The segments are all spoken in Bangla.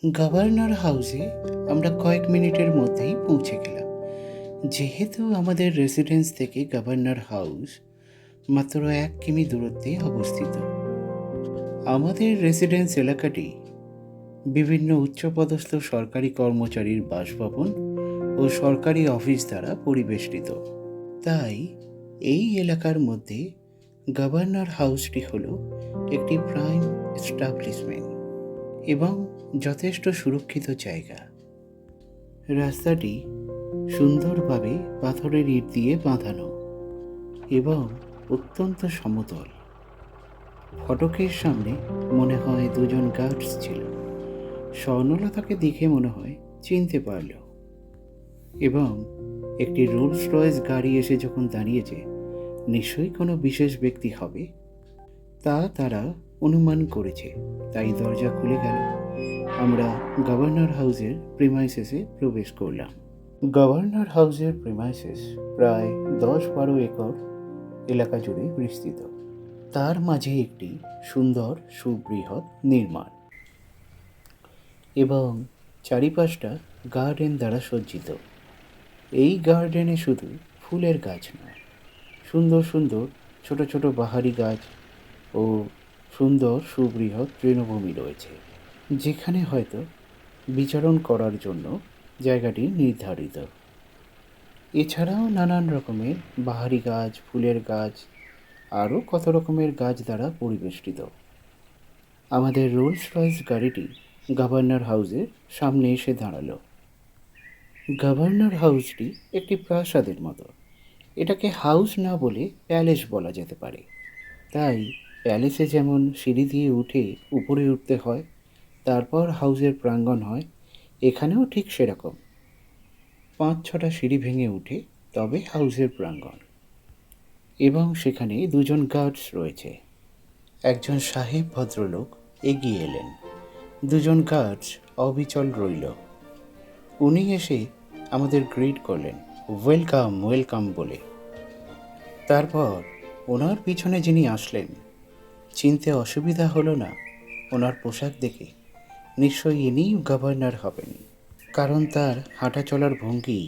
গভর্নর হাউসে আমরা কয়েক মিনিটের মধ্যেই পৌঁছে গেলাম। যেহেতু আমাদের রেসিডেন্স থেকে গভর্নর হাউস মাত্র 1 কিমি দূরত্বে অবস্থিত, আমাদের রেসিডেন্স এলাকাটি বিভিন্ন উচ্চপদস্থ সরকারি কর্মচারীর বাসভবন ও সরকারি অফিস দ্বারা পরিবেষ্টিত। তাই এই এলাকার মধ্যে গভর্নর হাউসটি হল একটি প্রাইম এস্টাবলিশমেন্ট এবং যথেষ্ট সুরক্ষিত জায়গা। রাস্তাটি সুন্দরভাবে পাথরের ইট দিয়ে বাঁধানো এবং অত্যন্ত সমতল। ফটকের সামনে মনে হয় দুজন গার্ডস ছিল। স্বর্ণলতাকে দেখে মনে হয় চিনতে পারল এবং একটি রোলস রয়েস গাড়ি এসে যখন দাঁড়িয়েছে, নিশ্চয়ই কোনো বিশেষ ব্যক্তি হবে তা তারা অনুমান করেছে। তাই দরজা খুলে গেল। আমরা গভর্নর হাউসের প্রিমাইসেসে প্রবেশ করলাম। গভর্নর হাউসের প্রিমাইসেস প্রায় 10-12 একর এলাকা জুড়ে বিস্তৃত। তার মাঝে একটি সুন্দর সুবৃহৎ নির্মাণ এবং চারিপাশটা গার্ডেন দ্বারা সজ্জিত। এই গার্ডেনে শুধু ফুলের গাছ নয়, সুন্দর সুন্দর ছোট ছোট বাহারি গাছ ও সুন্দর সুবৃহৎ তৃণভূমি রয়েছে, যেখানে হয়তো বিচরণ করার জন্য জায়গাটি নির্ধারিত। এছাড়াও নানান রকমের বাহারি গাছ, ফুলের গাছ, আরও কত রকমের গাছ দ্বারা পরিবেষ্টিত। আমাদের রোলস রয়েস গাড়িটি গভর্নর হাউসের সামনে এসে দাঁড়ালো। গভর্নর হাউসটি একটি প্রাসাদের মতো। এটাকে হাউস না বলে প্যালেস বলা যেতে পারে। তাই প্যালেসে যেমন সিঁড়ি দিয়ে উঠে উপরে উঠতে হয়, তারপর হাউসের প্রাঙ্গণ হয়, এখানেও ঠিক সেরকম 5-6টা সিঁড়ি ভেঙে উঠে তবে হাউসের প্রাঙ্গণ। এবং সেখানে দুজন গার্ডস রয়েছে। একজন সাহেব ভদ্রলোক এগিয়ে এলেন। দুজন গার্ডস অবিচল রইল। উনি এসে আমাদের গ্রিট করলেন, ওয়েলকাম ওয়েলকাম বলে। তারপর ওনার পিছনে যিনি আসলেন, চিনতে অসুবিধা হলো না ওনার পোশাক দেখে। নিশ্চয়ই ইনি গভর্নর হবেন, কারণ তার হাঁটা চলার ভঙ্গি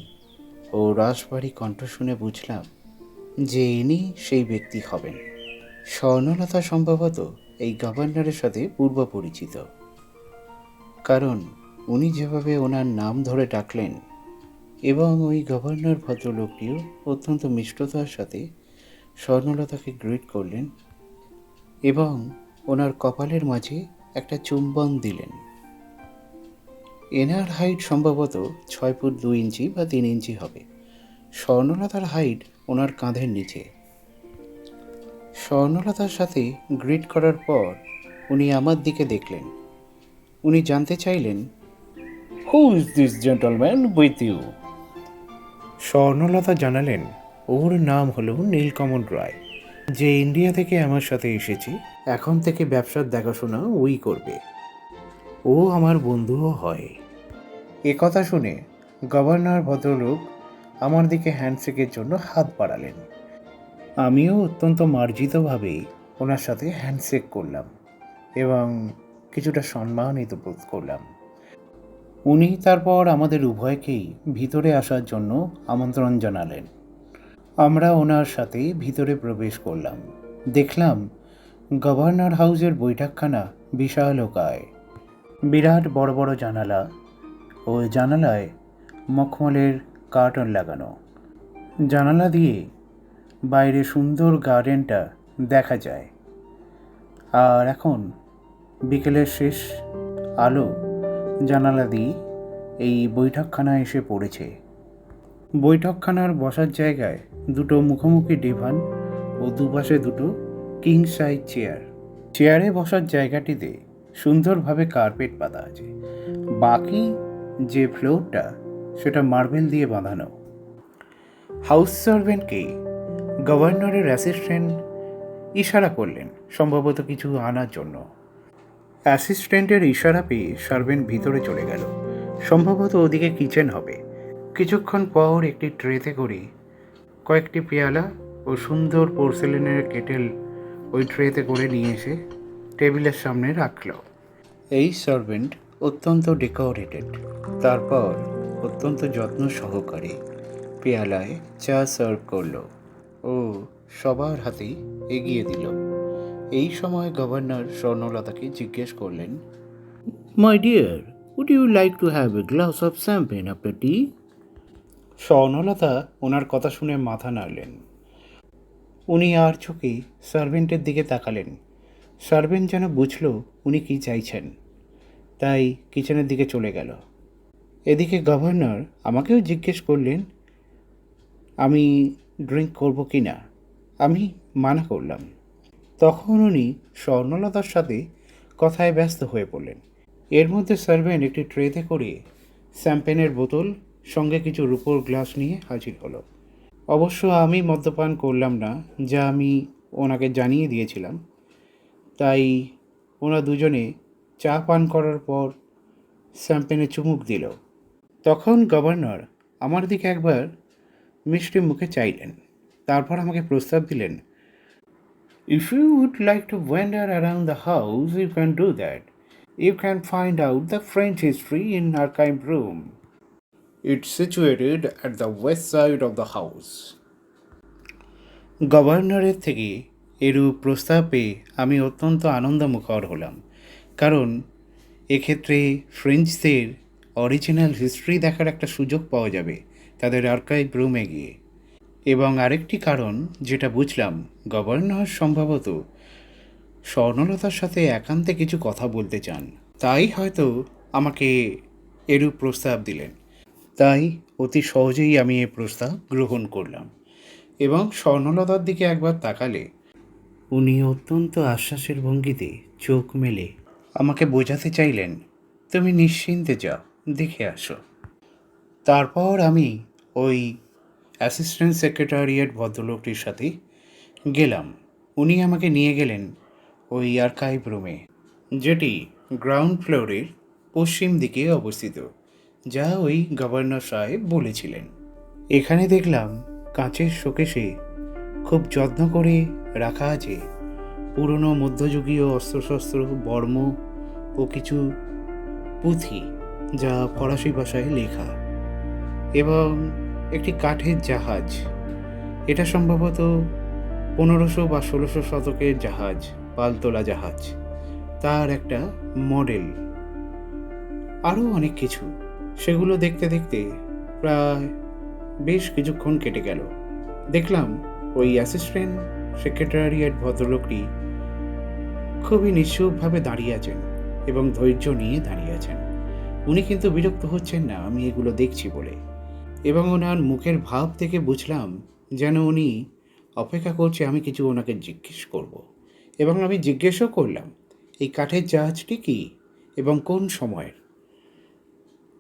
ও রাশভারী কণ্ঠ শুনে বুঝলাম যে ইনি সেই ব্যক্তি হবেন। স্বর্ণলতা সম্ভবত এই গভর্নরের সাথে পূর্ব পরিচিত, কারণ উনি যেভাবে ওনার নাম ধরে ডাকলেন এবং ওই গভর্নর ভদ্রলোকটিও অত্যন্ত মিষ্টতার সাথে স্বর্ণলতাকে গ্রিট করলেন এবং ওনার কপালের মাঝে একটা চুম্বন দিলেন। এনার হাইট সম্ভবত 6 ফুট 2 ইঞ্চি বা 3 ইঞ্চি হবে। স্বর্ণলতার হাইট ওনার কাঁধের নিচে। স্বর্ণলতার সাথে গ্রিট করার পর উনি আমার দিকে দেখলেন। উনি জানতে চাইলেন, who is this gentleman with you? Swarnalata জানালেন ওর নাম হলো নীলকমল রায়, যে ইন্ডিয়া থেকে আমার সাথে এসেছে। এখন থেকে ব্যবসার দেখাশোনা ওই করবে। ও আমার বন্ধুও হয়। এ কথা শুনে গভর্নর ভদ্রলোক আমার দিকে হ্যান্ডশেকের জন্য হাত বাড়ালেন। আমিও অত্যন্ত মার্জিতভাবে ওনার সাথে হ্যান্ডশেক করলাম এবং কিছুটা সম্মানিত বোধ করলাম। উনি তারপর আমাদের উভয়কেই ভিতরে আসার জন্য আমন্ত্রণ জানালেন। আমরা ওনার সাথে ভিতরে প্রবেশ করলাম। দেখলাম গভর্নর হাউসের বৈঠকখানা বিশালকায়। বিরাট বড় বড় জানালা ও জানালায় মখমলের কার্টন লাগানো। জানালা দিয়ে বাইরে সুন্দর গার্ডেনটা দেখা যায়। আর এখন বিকেলের শেষ আলো জানালা দিয়ে এই বৈঠকখানায় এসে পড়েছে। বৈঠকখানার বসার জায়গায় দুটো মুখোমুখি ডিভান ও দুপাশে দুটো কিং সাইজ চেয়ার। চেয়ারে বসার জায়গাটিতে সুন্দরভাবে কার্পেট পাতা আছে। বাকি যে ফ্লোরটা সেটা মার্বেল দিয়ে বাঁধানো। হাউস সার্ভেন্টকে গভর্নরের অ্যাসিস্ট্যান্ট ইশারা করলেন সম্ভবত কিছু আনার জন্য। অ্যাসিস্ট্যান্টের ইশারা পেয়ে সার্ভেন্ট ভিতরে চলে গেল। সম্ভবত ওদিকে কিচেন হবে। কিছুক্ষণ পর একটি ট্রেতে করে কয়েকটি পেয়ালা ও সুন্দর পোর্সেলেনের কেটেল ওই ট্রেতে করে নিয়ে এসে টেবিলের সামনে রাখল। এই সার্ভেন্ট অত্যন্ত ডেকোরেটেড। তারপর অত্যন্ত যত্ন সহকারে পেয়ালায় চা সার্ভ করলো ও সবার হাতেই এগিয়ে দিল। এই সময় গভর্নর স্বর্ণলতাকে জিজ্ঞেস করলেন, my dear, would you like to have a glass of champagne after tea? Swarnalata ওনার কথা শুনে মাথা নাড়লেন। উনি আর চোখে সার্ভেন্টের দিকে তাকালেন। সার্ভেন্ট যেন বুঝল উনি কি চাইছেন, তাই কিচেনের দিকে চলে গেল। এদিকে গভর্নর আমাকেও জিজ্ঞেস করলেন আমি ড্রিঙ্ক করব কি না। আমি মানা করলাম। তখন উনি স্বর্ণলতার সাথে কথায় ব্যস্ত হয়ে পড়লেন। এর মধ্যে সার্ভেন্ট একটি ট্রেতে করে শ্যাম্পেনের বোতল সঙ্গে কিছু রূপোর গ্লাস নিয়ে হাজির হলো। অবশ্য আমি মদ্যপান করলাম না, যা আমি ওনাকে জানিয়ে দিয়েছিলাম। তাই ওরা দুজনে চা পান করার পর শ্যাম্পেনে চুমুক দিল। তখন গভর্নর আমার দিকে একবার মিষ্টি মুখে চাইলেন, তারপর আমাকে প্রস্তাব দিলেন, if you would like to wander around the house you can do that. You can find out the French history in archive room. It's situated at the west side of the house. গভর্নরের থেকে এরূপ প্রস্তাব পেয়ে আমি অত্যন্ত আনন্দমুখর হলাম, কারণ এক্ষেত্রে ফ্রেঞ্চদের অরিজিনাল হিস্ট্রি দেখার একটা সুযোগ পাওয়া যাবে তাদের আর্কাইভ রুমে গিয়ে। এবং আরেকটি কারণ যেটা বুঝলাম, গভর্নর সম্ভবত স্বর্ণলতার সাথে একান্তে কিছু কথা বলতে চান, তাই হয়তো আমাকে এরূপ প্রস্তাব দিলেন। তাই অতি সহজেই আমি এই প্রস্তাব গ্রহণ করলাম এবং স্বর্ণলতার দিকে একবার তাকালে উনি অত্যন্ত আশ্বাসের ভঙ্গিতে চোখ মেলে আমাকে বোঝাতে চাইলেন, তুমি নিশ্চিন্তে যাও, দেখে আসো। তারপর আমি ওই অ্যাসিস্ট্যান্ট সেক্রেটারিয়েট ভদ্রলোকটির সাথে গেলাম। উনি আমাকে নিয়ে গেলেন ওই আর্কাইভ রুমে, যেটি গ্রাউন্ড ফ্লোরের পশ্চিম দিকে অবস্থিত, যা ওই গভর্নর সাহেব বলেছিলেন। এখানে দেখলাম কাঁচের শোকেসে খুব যত্ন করে রাখা আছে পুরনো মধ্যযুগীয় অস্ত্রশস্ত্র, বর্ম ও কিছু পুঁথি, যা ফরাসি ভাষায় লেখা, এবং একটি কাঠের জাহাজ। এটা সম্ভবত 1500 বা 1600 শতকের জাহাজ, পালতোলা জাহাজ, তার একটা মডেল। আরও অনেক কিছু। সেগুলো দেখতে দেখতে প্রায় বেশ কিছুক্ষণ কেটে গেল। দেখলাম ওই অ্যাসিস্ট্যান্ট সেক্রেটারিয়েট ভদ্রলোকটি খুবই নিশ্চুপভাবে দাঁড়িয়ে আছেন এবং ধৈর্য নিয়ে দাঁড়িয়ে আছেন। উনি কিন্তু বিরক্ত হচ্ছেন না আমি এগুলো দেখছি বলে, এবং ওনার মুখের ভাব থেকে বুঝলাম যেন উনি অপেক্ষা করছে আমি কিছু ওনাকে জিজ্ঞেস করব। এবং আমি জিজ্ঞেসও করলাম, এই কাঠের জাহাজটি কী এবং কোন সময়ের?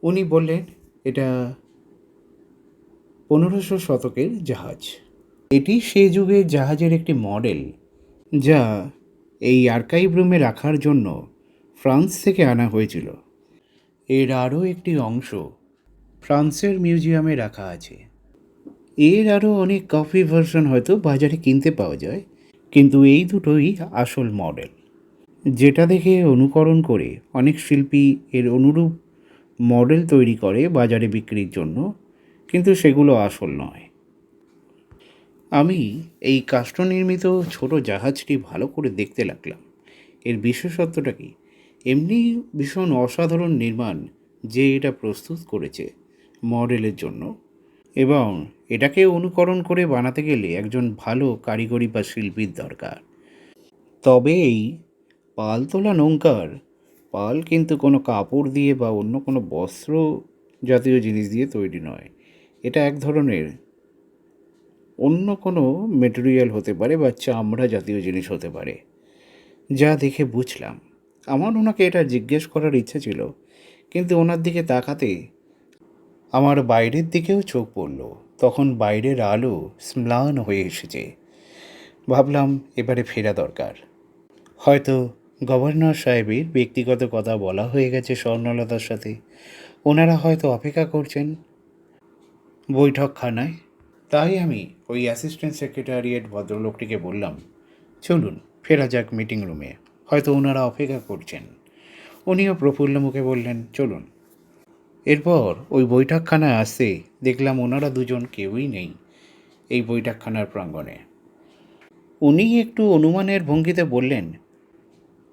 উনি বললেন, এটা 1500 শতকের জাহাজ। এটি সে যুগের জাহাজের একটি মডেল, যা এই আর্কাইভ রুমে রাখার জন্য ফ্রান্স থেকে আনা হয়েছিল। এর আরও একটি অংশ ফ্রান্সের মিউজিয়ামে রাখা আছে। এর আরও অনেক কপি ভার্সন হয়তো বাজারে কিনতে পাওয়া যায়, কিন্তু এই দুটোই আসল মডেল, যেটা দেখে অনুকরণ করে অনেক শিল্পী এর অনুরূপ মডেল তৈরি করে বাজারে বিক্রির জন্য, কিন্তু সেগুলো আসল নয়। আমি এই কাষ্ঠ নির্মিত ছোট জাহাজটি ভালো করে দেখতে লাগলাম। এর বিশেষত্বটা কি? এমনি ভীষণ অসাধারণ নির্মাণ যে এটা প্রস্তুত করেছে মডেলের জন্য, এবং এটাকে অনুকরণ করে বানাতে গেলে একজন ভালো কারিগরি বা শিল্পীর দরকার। তবে এই পাল তোলা নৌকার পাল কিন্তু কোনো কাপড় দিয়ে বা অন্য কোনো বস্ত্র জাতীয় জিনিস দিয়ে তৈরি নয়। এটা এক ধরনের অন্য কোনো মেটেরিয়াল হতে পারে বা চামড়া জাতীয় জিনিস হতে পারে, যা দেখে বুঝলাম। আমার ওনাকে এটা জিজ্ঞেস করার ইচ্ছে ছিল, কিন্তু ওনার দিকে তাকাতে আমার বাইরের দিকেও চোখ পড়ল। তখন বাইরের আলো ম্লান হয়ে এসেছে। ভাবলাম এবারে ফেরা দরকার। হয়তো গভর্নর সাহেবের ব্যক্তিগত কথা বলা হয়ে গেছে স্বর্ণলতার সাথে। ওনারা হয়তো অপেক্ষা করছেন বৈঠকখানায়। তাই আমি ওই অ্যাসিস্ট্যান্ট সেক্রেটারিয়েট ভদ্রলোকটিকে বললাম, চলুন ফেরা যাক মিটিং রুমে, হয়তো ওনারা অপেক্ষা করছেন। উনিও প্রফুল্ল মুখে বললেন, চলুন। এরপর ওই বৈঠকখানায় আসতে দেখলাম ওনারা দুজন কেউই নেই এই বৈঠকখানার প্রাঙ্গণে। উনি একটু অনুমানের ভঙ্গিতে বললেন,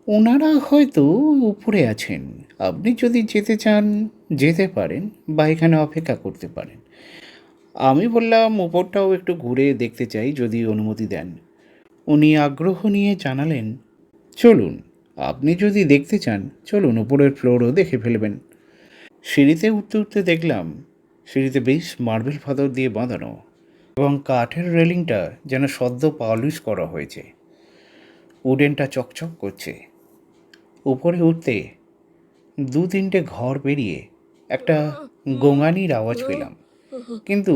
ওনারা হয়তো উপরে আছেন, আপনি যদি যেতে চান যেতে পারেন বা এখানে অপেক্ষা করতে পারেন। আমি বললাম, উপরটাও একটু ঘুরে দেখতে চাই, যদি অনুমতি দেন। উনি আগ্রহ নিয়ে জানালেন, চলুন, আপনি যদি দেখতে চান চলুন, উপরের ফ্লোরও দেখে ফেলবেন। সিঁড়িতে উঠতে উঠতে দেখলাম সিঁড়িতে বেশ মার্বেল ফাদর দিয়ে বাঁধানো এবং কাঠের রেলিংটা যেন সদ্য পলিশ করা হয়েছে। উডেনটা চকচক করছে। উপরে উঠতে 2-3টে ঘর পেরিয়ে একটা গোঙানির আওয়াজ পেলাম, কিন্তু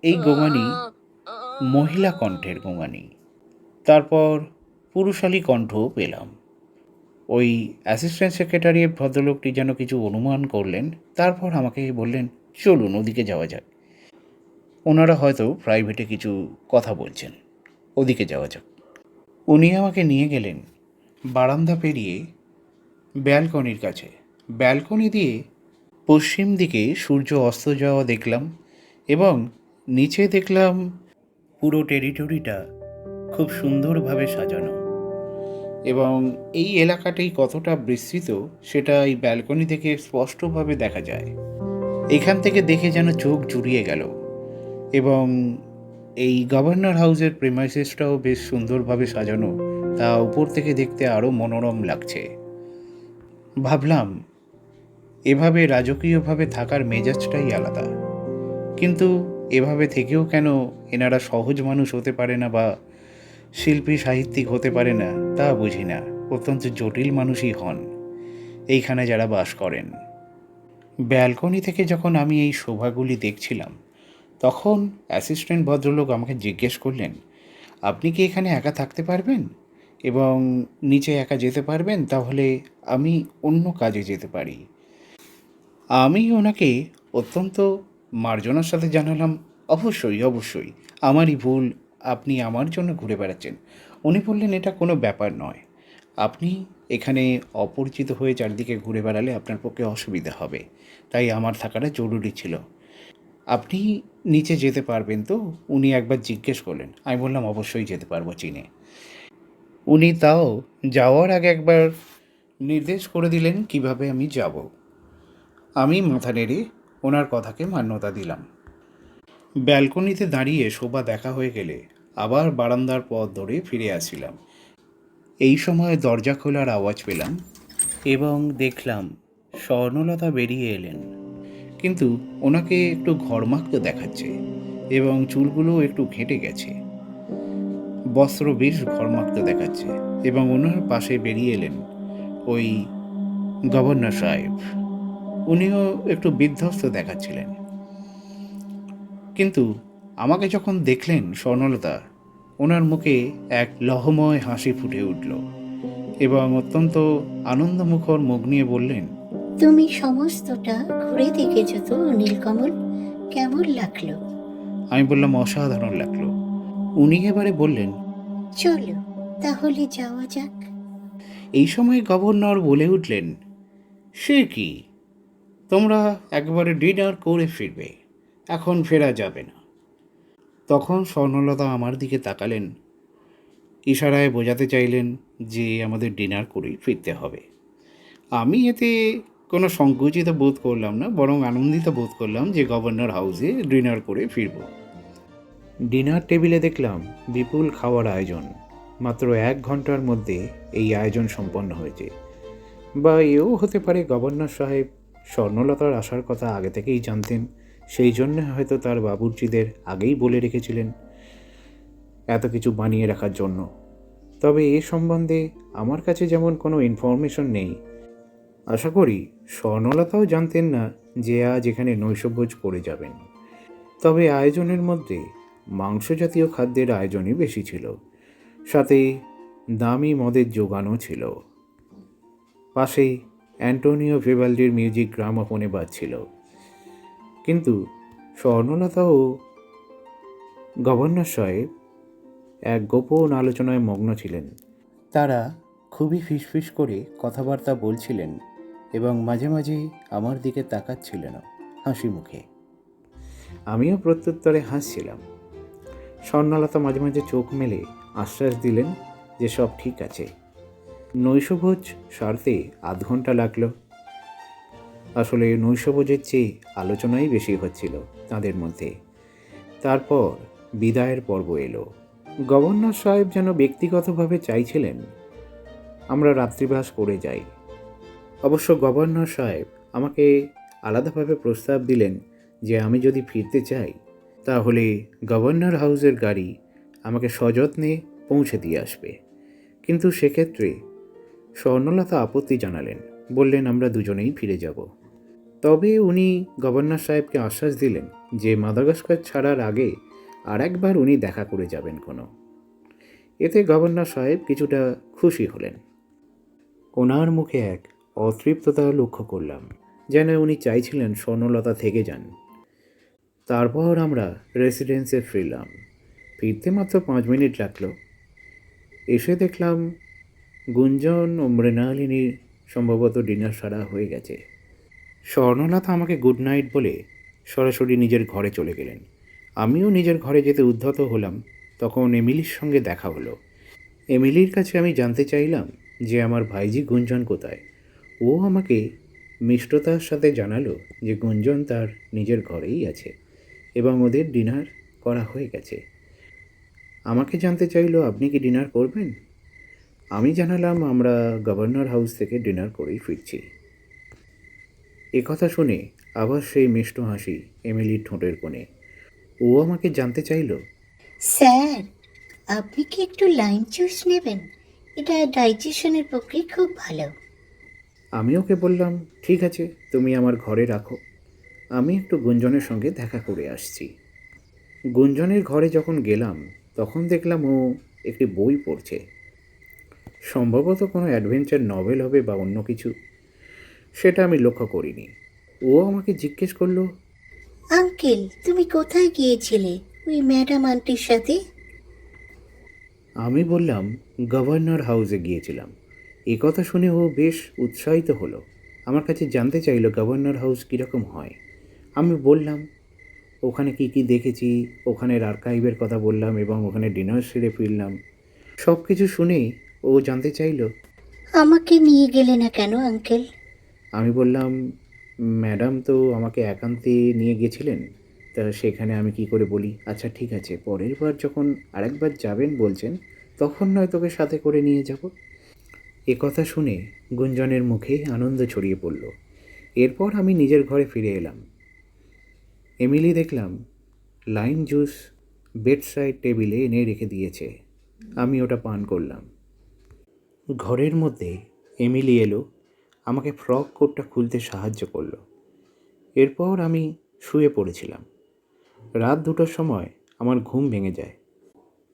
এই গোঙানি মহিলা কণ্ঠের গোঙানি। তারপর পুরুষালী কণ্ঠও পেলাম। ওই অ্যাসিস্ট্যান্ট সেক্রেটারি ভদ্রলোকটি যেন কিছু অনুমান করলেন, তারপর আমাকে বললেন, চলুন ওদিকে যাওয়া যাক, ওনারা হয়তো প্রাইভেটে কিছু কথা বলছেন, ওদিকে যাওয়া যাক। উনি আমাকে নিয়ে গেলেন বারান্দা পেরিয়ে ব্যালকনির কাছে। ব্যালকনি দিয়ে পশ্চিম দিকে সূর্য অস্ত যাওয়া দেখলাম এবং নিচে দেখলাম পুরো টেরিটরিটা খুব সুন্দরভাবে সাজানো, এবং এই এলাকাটাই কতটা বিস্তৃত সেটা এই ব্যালকনি থেকে স্পষ্টভাবে দেখা যায়। এখান থেকে দেখে যেন চোখ জুড়িয়ে গেল। এবং এই গভর্নর হাউসের প্রিমাইসেসটাও বেশ সুন্দরভাবে সাজানো, তা উপর থেকে দেখতে আরও মনোরম লাগছে। ভাবলাম, এভাবে রাজকীয়ভাবে থাকার মেজাজটাই আলাদা, কিন্তু এভাবে থেকেও কেন এনারা সহজ মানুষ হতে পারে না বা শিল্পী সাহিত্যিক হতে পারে না তা বুঝি না। অত্যন্ত জটিল মানুষই হন এইখানে যারা বাস করেন। ব্যালকনি থেকে যখন আমি এই শোভাগুলি দেখছিলাম, তখন অ্যাসিস্ট্যান্ট ভদ্রলোক আমাকে জিজ্ঞেস করলেন, আপনি কি এখানে একা থাকতে পারবেন এবং নিচে একা যেতে পারবেন? তাহলে আমি অন্য কাজে যেতে পারি। আমি ওনাকে অত্যন্ত মার্জনার সাথে জানালাম, অবশ্যই অবশ্যই, আমারই ভুল, আপনি আমার জন্য ঘুরে বেড়াচ্ছেন। উনি বললেন, এটা কোনো ব্যাপার নয়, আপনি এখানে অপরিচিত হয়ে চারদিকে ঘুরে বেড়ালে আপনার পক্ষে অসুবিধা হবে, তাই আমার থাকাটা জরুরি ছিল। আপনি নিচে যেতে পারবেন তো? উনি একবার জিজ্ঞেস করলেন। আমি বললাম, অবশ্যই যেতে পারবো চিনে। উনি তাও যাওয়ার আগে একবার নির্দেশ করে দিলেন কিভাবে আমি যাব। আমি মাথা নেড়ে ওনার কথাকে মান্যতা দিলাম। ব্যালকনিতে দাঁড়িয়ে শোভা দেখা হয়ে গেলে আবার বারান্দার পথ ধরে ফিরে আসছিলাম। এই সময় দরজা খোলার আওয়াজ পেলাম এবং দেখলাম স্বর্ণলতা বেরিয়ে এলেন, কিন্তু ওনাকে একটু ঘর্মাক্ত দেখাচ্ছে এবং চুলগুলো একটু ঘেঁটে গেছে। বস্ত্র বেশ ঘর্মাক্ত দেখাচ্ছে এবং ওনার পাশে বেরিয়ে এলেন ওই গভর্নর সাহেব। উনিও একটু বিধ্বস্ত দেখাচ্ছিলেন, কিন্তু আমাকে যখন দেখলেন স্বর্ণলতা, ওনার মুখে এক লহময় হাসি ফুটে উঠল এবং অত্যন্ত আনন্দমুখর মুখ নিয়ে বললেন, তুমি সমস্তটা ঘুরে দেখেছো তো নীলকমল? কেমন লাগলো? আমি বললাম, অসাধারণ লাগলো। উনি এবারে বললেন, চলো তাহলে যাওয়া যাক। এই সময় গভর্নর বলে উঠলেন, সে কি, তোমরা একবারে ডিনার করে ফিরবে, এখন ফেরা যাবে না। তখন স্বর্ণলতা আমার দিকে তাকালেন, ইশারায় বোঝাতে চাইলেন যে আমাদের ডিনার করেই ফিরতে হবে। আমি এতে কোনো সংকুচিত বোধ করলাম না, বরং আনন্দিত বোধ করলাম যে গভর্নর হাউসে ডিনার করে ফিরব। ডিনার টেবিলে দেখলাম বিপুল খাওয়ার আয়োজন। মাত্র 1 ঘন্টার মধ্যে এই আয়োজন সম্পন্ন হয়েছে। বা এও হতে পারে গভর্নর সাহেব স্বর্ণলতার আসার কথা আগে থেকেই জানতেন, সেই জন্য হয়তো তার বাবুর্চিদের আগেই বলে রেখেছিলেন এত কিছু বানিয়ে রাখার জন্য। তবে এ সম্বন্ধে আমার কাছে যেমন কোনো ইনফরমেশন নেই, আশা করি স্বর্ণলতাও জানতেন না যে আজ এখানে নৈশভোজ করে যাবেন। তবে আয়োজনের মধ্যে মাংস জাতীয় খাদ্যের আয়োজনই বেশি ছিল, সাথে দামি মদের জোগানও ছিল। পাশেই অ্যান্টোনিও ভিভালডির মিউজিক গ্রামোফোনে বাজছিল। কিন্তু স্বর্ণলতা ও গভর্নর সাহেব এক গোপন আলোচনায় মগ্ন ছিলেন। তারা খুবই ফিসফিস করে কথাবার্তা বলছিলেন এবং মাঝে মাঝে আমার দিকে তাকাচ্ছিলেন হাসি মুখে। আমিও প্রত্যুত্তরে হাসছিলাম। স্বর্ণলতা মাঝে মাঝে চোখ মেলে আশ্বাস দিলেন যে সব ঠিক আছে। নৈশভোজ সারতে 0.5 ঘন্টা লাগলো। আসলে নৈশভোজের চেয়ে আলোচনাই বেশি হচ্ছিল তাদের মধ্যে। তারপর বিদায়ের পর্ব এলো। গভর্নর সাহেব যেন ব্যক্তিগতভাবে চাইছিলেন আমরা রাত্রিবাস করে যাই। অবশ্য গভর্নর সাহেব আমাকে আলাদাভাবে প্রস্তাব দিলেন যে আমি যদি ফিরতে চাই তাহলে গভর্নর হাউসের গাড়ি আমাকে সযত্নে পৌঁছে দিয়ে আসবে। কিন্তু সেক্ষেত্রে স্বর্ণলতা আপত্তি জানালেন, বললেন আমরা দুজনেই ফিরে যাব। তবে উনি গভর্নর সাহেবকে আশ্বাস দিলেন যে মাদাগাস্কার ছাড়ার আগে আর একবার উনি দেখা করে যাবেন কোনো। এতে গভর্নর সাহেব কিছুটা খুশি হলেন। ওনার মুখে এক অতৃপ্ততা লক্ষ্য করলাম, যেন উনি চাইছিলেন স্বর্ণলতা থেকে যান। তারপর আমরা রেসিডেন্সে ফিরলাম। ফিরতে মাত্র 5 মিনিট লাগলো। এসে দেখলাম গুঞ্জন ও মৃণালিনীর সম্ভবত ডিনার সারা হয়ে গেছে। স্বর্ণলতা আমাকে গুড নাইট বলে সরাসরি নিজের ঘরে চলে গেলেন। আমিও নিজের ঘরে যেতে উদ্ধত হলাম। তখন এমিলির সঙ্গে দেখা হলো। এমিলির কাছে আমি জানতে চাইলাম যে আমার ভাইজি গুঞ্জন কোথায়। ও আমাকে মিষ্টতার সাথে জানালো যে গুঞ্জন তার নিজের ঘরেই আছে এবং ওদের ডিনার করা হয়ে গেছে। আমাকে জানতে চাইলো আপনি কি ডিনার করবেন। আমি জানালাম আমরা গভর্নর হাউস থেকে ডিনার করেই ফিরছি। একথা শুনে আবার সেই মিষ্ট হাসি এমিলির ঠোঁটের কোণে। ও আমাকে জানতে চাইল, স্যার, আপনি কি একটু লাইম জুস নেবেন? এটা ডাইজেশনের পক্ষে খুব ভালো। আমি ওকে বললাম ঠিক আছে, তুমি আমার ঘরে রাখো, আমি একটু গুঞ্জনের সঙ্গে দেখা করে আসছি। গুঞ্জনের ঘরে যখন গেলাম তখন দেখলাম ও একটি বই পড়ছে। সম্ভবত কোনো অ্যাডভেঞ্চার নভেল হবে বা অন্য কিছু, সেটা আমি লক্ষ্য করিনি। ও আমাকে জিজ্ঞেস করলো, আঙ্কেল, তুমি কোথায় গিয়েছিলে ওই ম্যাডাম আন্টির সাথে? আমি বললাম গভর্নর হাউসে গিয়েছিলাম। এ কথা শুনে ও বেশ উৎসাহিত হলো। আমার কাছে জানতে চাইলো গভর্নর হাউস কীরকম হয়। আমি বললাম ওখানে কি কি দেখেছি, ওখানের আর্কাইভের কথা বললাম এবং ওখানে ডিনার সেরে ফিরলাম। সব কিছু শুনেই ও জানতে চাইলো, আমাকে নিয়ে গেলে না কেন আঙ্কেল? আমি বললাম ম্যাডাম তো আমাকে একান্তে নিয়ে গেছিলেন, তা সেখানে আমি কি করে বলি। আচ্ছা ঠিক আছে, পরের বার যখন আরেকবার যাবেন বলছেন তখন নয় তোকে সাথে করে নিয়ে যাব। এ কথা শুনে গুঞ্জনের মুখে আনন্দ ছড়িয়ে পড়ল। এরপর আমি নিজের ঘরে ফিরে এলাম। এমিলি দেখলাম লাইম জুস বেড সাইড টেবিলে এনে রেখে দিয়েছে। আমি ওটা পান করলাম। ঘরের মধ্যে এমিলি এলো, আমাকে ফ্রক কোটটা খুলতে সাহায্য করলো। এরপর আমি শুয়ে পড়েছিলাম। রাত 2টোর সময় আমার ঘুম ভেঙে যায়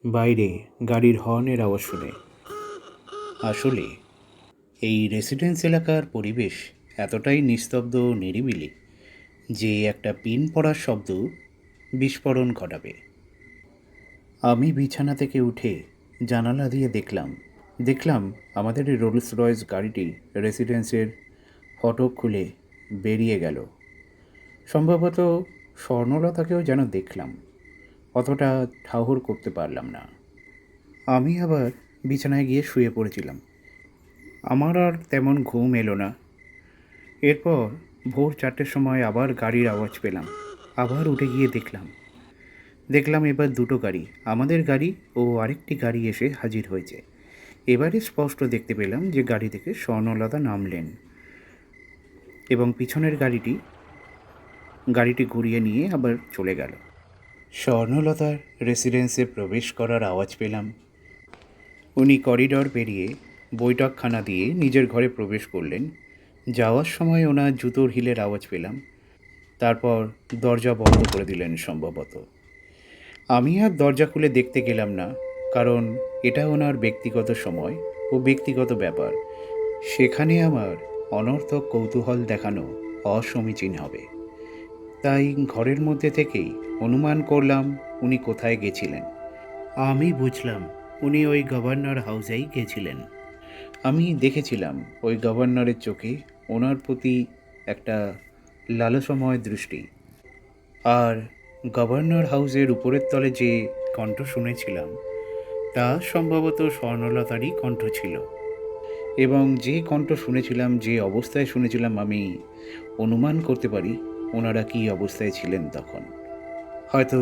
বাইরে গাড়ির হর্নের আওয়াজ শুনে। আসলে এই রেসিডেন্স এলাকার পরিবেশ এতটাই নিস্তব্ধ ও নিরিবিলি যে একটা পিন পড়ার শব্দ বিস্ফোরণ ঘটাবে। আমি বিছানা থেকে উঠে জানালা দিয়ে দেখলাম আমাদের এই রোলস রয়েস গাড়িটি রেসিডেন্সের ফটক খুলে বেরিয়ে গেল। সম্ভবত স্বর্ণলতাকেও যেন দেখলাম, অতটা ঠাহর করতে পারলাম না। আমি আবার বিছানায় গিয়ে শুয়ে পড়েছিলাম। আমার আর তেমন ঘুম এলো না। এরপর ভোর 4টের সময় আবার গাড়ির আওয়াজ পেলাম। আবার উঠে গিয়ে দেখলাম এবার 2টো গাড়ি, আমাদের গাড়ি ও আরেকটি গাড়ি এসে হাজির হয়েছে। এবারে স্পষ্ট দেখতে পেলাম যে গাড়ি থেকে স্বর্ণলতা নামলেন এবং পিছনের গাড়িটি ঘুরিয়ে নিয়ে আবার চলে গেল। স্বর্ণলতার রেসিডেন্সে প্রবেশ করার আওয়াজ পেলাম। উনি করিডর পেরিয়ে বৈঠকখানা দিয়ে নিজের ঘরে প্রবেশ করলেন। যাওয়ার সময় ওনার জুতোর হিলের আওয়াজ পেলাম। তারপর দরজা বন্ধ করে দিলেন সম্ভবত। আমি আর দরজা খুলে দেখতে গেলাম না, কারণ এটা ওনার ব্যক্তিগত সময় ও ব্যক্তিগত ব্যাপার। সেখানে আমার অনর্থক কৌতূহল দেখানো অসমীচীন হবে। তাই ঘরের মধ্যে থেকেই অনুমান করলাম উনি কোথায় গেছিলেন। আমি বুঝলাম উনি ওই গভর্নর হাউসেই গেছিলেন। আমি দেখেছিলাম ওই গভর্নরের চোখে ওনার প্রতি একটা লালসাময় দৃষ্টি। আর গভর্নর হাউসের উপরের তলে যে কণ্ঠ শুনেছিলাম তা সম্ভবত স্বর্ণলতারই কণ্ঠ ছিল। এবং যে কণ্ঠ শুনেছিলাম, যে অবস্থায় শুনেছিলাম, আমি অনুমান করতে পারি ওনারা কী অবস্থায় ছিলেন তখন। হয়তো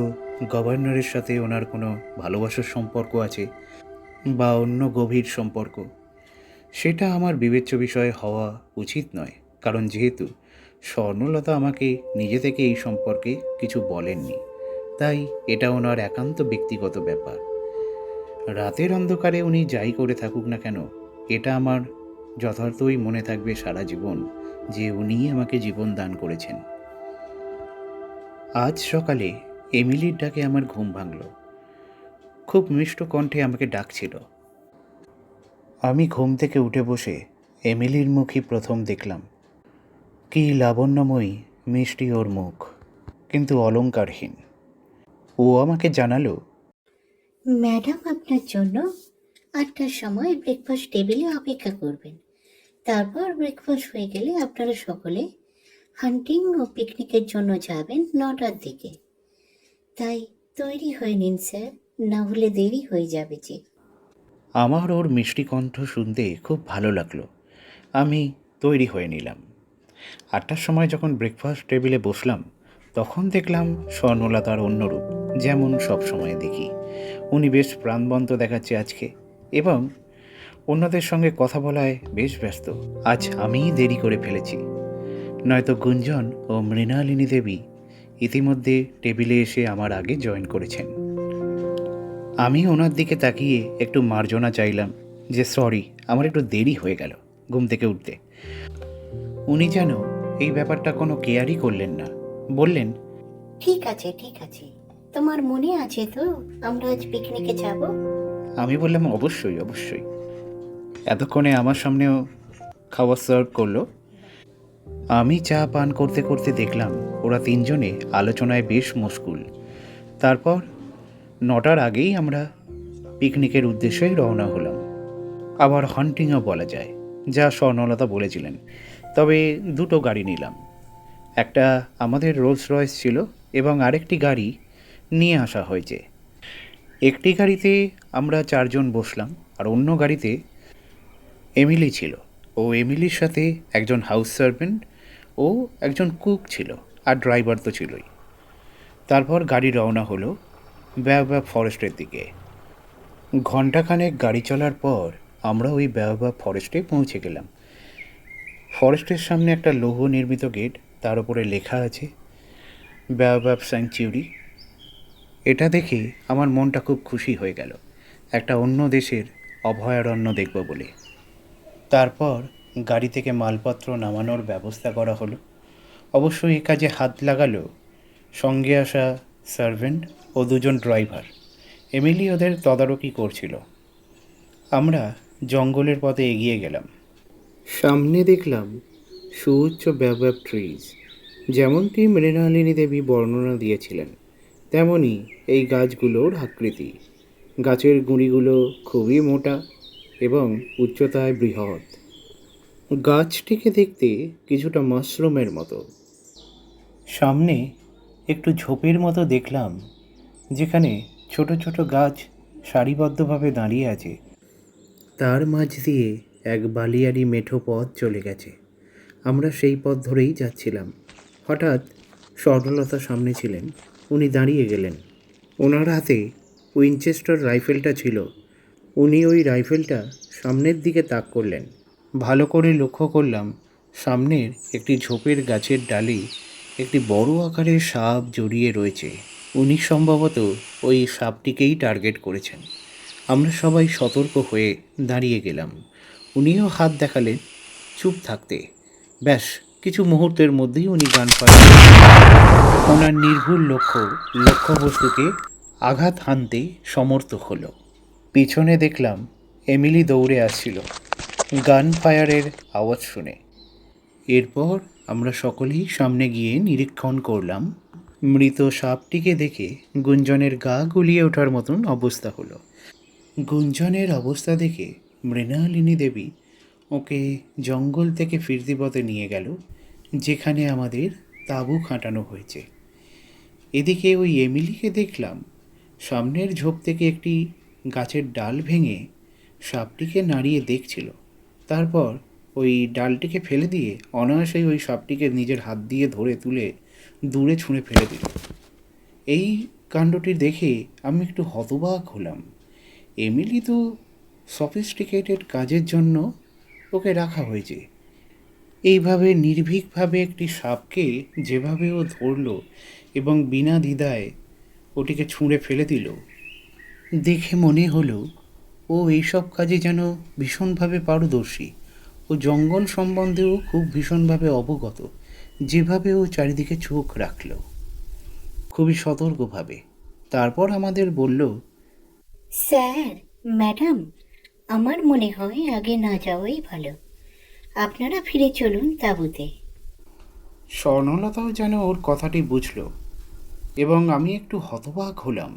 গভর্নরের সাথে ওনার কোনো ভালোবাসার সম্পর্ক আছে বা অন্য গভীর সম্পর্ক। সেটা আমার বিবেচ্য বিষয় হওয়া উচিত নয়, কারণ যেহেতু স্বর্ণলতা আমাকে নিজে থেকে এই সম্পর্কে কিছু বলেননি, তাই এটা ওনার একান্ত ব্যক্তিগত ব্যাপার। রাতের অন্ধকারে উনি যাই করে থাকুক না কেন, এটা আমার যথার্থই মনে থাকবে সারা জীবন যে উনিই আমাকে জীবন দান করেছেন। আজ সকালে এমিলির ডাকে আমার ঘুম ভাঙল। খুব মিষ্ট কণ্ঠে আমাকে ডাকছিল। আমি ঘুম থেকে উঠে বসে এমিলির মুখই প্রথম দেখলাম। কী লাবণ্যময়ী মিষ্টি ওর মুখ, কিন্তু অলংকারহীন। ও আমাকে জানালো, ম্যাডাম আপনার জন্য 8টার সময় ব্রেকফাস্ট টেবিলে অপেক্ষা করবেন। তারপর ব্রেকফাস্ট হয়ে গেলে আপনারা সকলে হান্টিং ও পিকনিকের জন্য যাবেন 9টার দিকে। তাই তৈরি হয়ে নিন স্যার, না হলে দেরি হয়ে যাবে যে। আমার ওর মিষ্টি কণ্ঠ শুনতে খুব ভালো লাগলো। আমি তৈরি হয়ে নিলাম। 8টার সময় যখন ব্রেকফাস্ট টেবিলে বসলাম, তখন দেখলাম স্বর্ণলতার অন্য রূপ, যেমন সব সময় দেখি। উনি বেশ প্রাণবন্ত দেখাচ্ছে আজকে, এবং অন্যদের সঙ্গে কথা বলায় বেশ ব্যস্ত। আজ আমিই দেরি করে ফেলেছি, নয়তো গুঞ্জন ও মৃণালিনী দেবী ইতিমধ্যে টেবিলে এসে আমার আগে জয়েন করেছেন। আমি ওনার দিকে তাকিয়ে একটু মার্জনা চাইলাম যে সরি, আমার একটু দেরি হয়ে গেল ঘুম থেকে উঠতে। উনি যেন এই ব্যাপারটা কোনো কেয়ারই করলেন না। বললেন, ঠিক আছে ঠিক আছে, তোমার মনে আছে তো আমরা আজ পিকনিকে যাব? আমি বললাম অবশ্যই অবশ্যই। এতক্ষণে আমার সামনেও খাবার সার্ভ করলো। আমি চা পান করতে করতে দেখলাম ওরা তিনজনে আলোচনায় বেশ মশগুল। তারপর 9টার আগেই আমরা পিকনিকের উদ্দেশ্যে রওনা হলাম। আবার হান্টিংও বলা যায়, যা স্বর্ণলতা বলেছিলেন। তবে দুটো গাড়ি নিলাম। একটা আমাদের রোলস রয়েস ছিল এবং আরেকটি গাড়ি নিয়ে আসা হয়েছে। একটি গাড়িতে আমরা 4 জন বসলাম, আর অন্য গাড়িতে এমিলি ছিল। ও এমিলির সাথে একজন হাউস সার্ভেন্ট ও একজন কুক ছিল, আর ড্রাইভার তো ছিলই। তারপর গাড়ি রওনা হলো ব্যাওব্যাব ফরেস্টের দিকে। ঘণ্টাখানেক গাড়ি চলার পর আমরা ওই ব্যাওব্যাব ফরেস্টে পৌঁছে গেলাম। ফরেস্টের সামনে একটা লৌহ নির্মিত গেট, তার উপরে লেখা আছে ব্যাওব্যাব স্যাংচুরি। এটা দেখে আমার মনটা খুব খুশি হয়ে গেল, একটা অন্য দেশের অভয়ারণ্য দেখব বলে। তারপর গাড়ি থেকে মালপত্র নামানোর ব্যবস্থা করা হলো। অবশ্যই এ কাজে হাত লাগালো সঙ্গে আসা সার্ভেন্ট ও 2 জন ড্রাইভার। এমিলি ওদের তদারকি করছিল। আমরা জঙ্গলের পথে এগিয়ে গেলাম। সামনে দেখলাম সুউচ্চ ব্যাওব্যাব ট্রিজ। যেমনটি মৃণালিনী দেবী বর্ণনা দিয়েছিলেন, তেমনই এই গাছগুলোর আকৃতি। গাছের গুঁড়িগুলো খুবই মোটা এবং উচ্চতায় বৃহৎ। গাছটিকে দেখতে কিছুটা মাশরুমের মতো। সামনে একটু ঝোপের মতো দেখলাম, যেখানে ছোট ছোট গাছ সারিবদ্ধভাবে দাঁড়িয়ে আছে। তার মাঝ দিয়ে এক বালিয়াড়ি মেঠো পথ চলে গেছে। আমরা সেই পথ ধরেই যাচ্ছিলাম। হঠাৎ স্বর্ণলতা সামনে ছিলেন। উনি দাঁড়িয়ে গেলেন। ওনার হাতে উইনচেস্টার রাইফেলটা ছিল। উনি ওই রাইফেলটা সামনের দিকে তাক করলেন। ভালো করে লক্ষ্য করলাম, সামনের একটি ঝোপের গাছের ডালে একটি বড় আকারের সাপ জড়িয়ে রয়েছে। উনি সম্ভবত ওই সাপটিকেই টার্গেট করেছেন। আমরা সবাই সতর্ক হয়ে দাঁড়িয়ে গেলাম। উনিও হাত দেখালেন চুপ থাকতে। ব্যাস কিছু মুহূর্তের মধ্যেই উনি গান ফায়ার। ওনার নির্ভুল লক্ষ্যবস্তুকে আঘাত হানতে সমর্থ হলো। পিছনে দেখলাম এমিলি দৌড়ে আসছিল গান ফায়ারের আওয়াজ শুনে। এরপর আমরা সকলেই সামনে গিয়ে নিরীক্ষণ করলাম। মৃত সাপটিকে দেখে গুঞ্জনের গা গুলিয়ে ওঠার মতন অবস্থা হলো। গুঞ্জনের অবস্থা দেখে মৃণালিনী দেবী ওকে জঙ্গল থেকে ফিরতি পথে নিয়ে গেল, যেখানে আমাদের তাঁবু খাটানো হয়েছে। এদিকে ওই এমিলিকে দেখলাম সামনের ঝোপ থেকে একটি গাছের ডাল ভেঙে সাপটিকে নাড়িয়ে দেখছিল। তারপর ওই ডালটিকে ফেলে দিয়ে অনায়াসেই ওই সাপটিকে নিজের হাত দিয়ে ধরে তুলে দূরে ছুঁড়ে ফেলে দিল। এই কাণ্ডটি দেখে আমি একটু হতবাক হলাম। এমিলি তো সফিস্টিকেটেড কাজের জন্য ওকে রাখা হয়েছে, এইভাবে নির্ভীকভাবে একটি সাপকে যেভাবে ও ধরল এবং বিনা দ্বিধায় ওটিকে ছুঁড়ে ফেলে দিল, দেখে মনে হলো ও এইসব কাজে যেন ভীষণভাবে পারদর্শী। ও জঙ্গল সম্বন্ধেও খুব ভীষণভাবে অবগত, যেভাবে ও চারিদিকে চোখ রাখল খুবই সতর্কভাবে। তারপর আমাদের বলল, স্যার, ম্যাডাম, আমার মনে হয় আগে না যাওয়াই ভালো। আপনারা ফিরে চলুন তাঁবুতে। স্বর্ণলতাও যেন ওর কথাটি বুঝল এবং আমি একটু হতবাক হলাম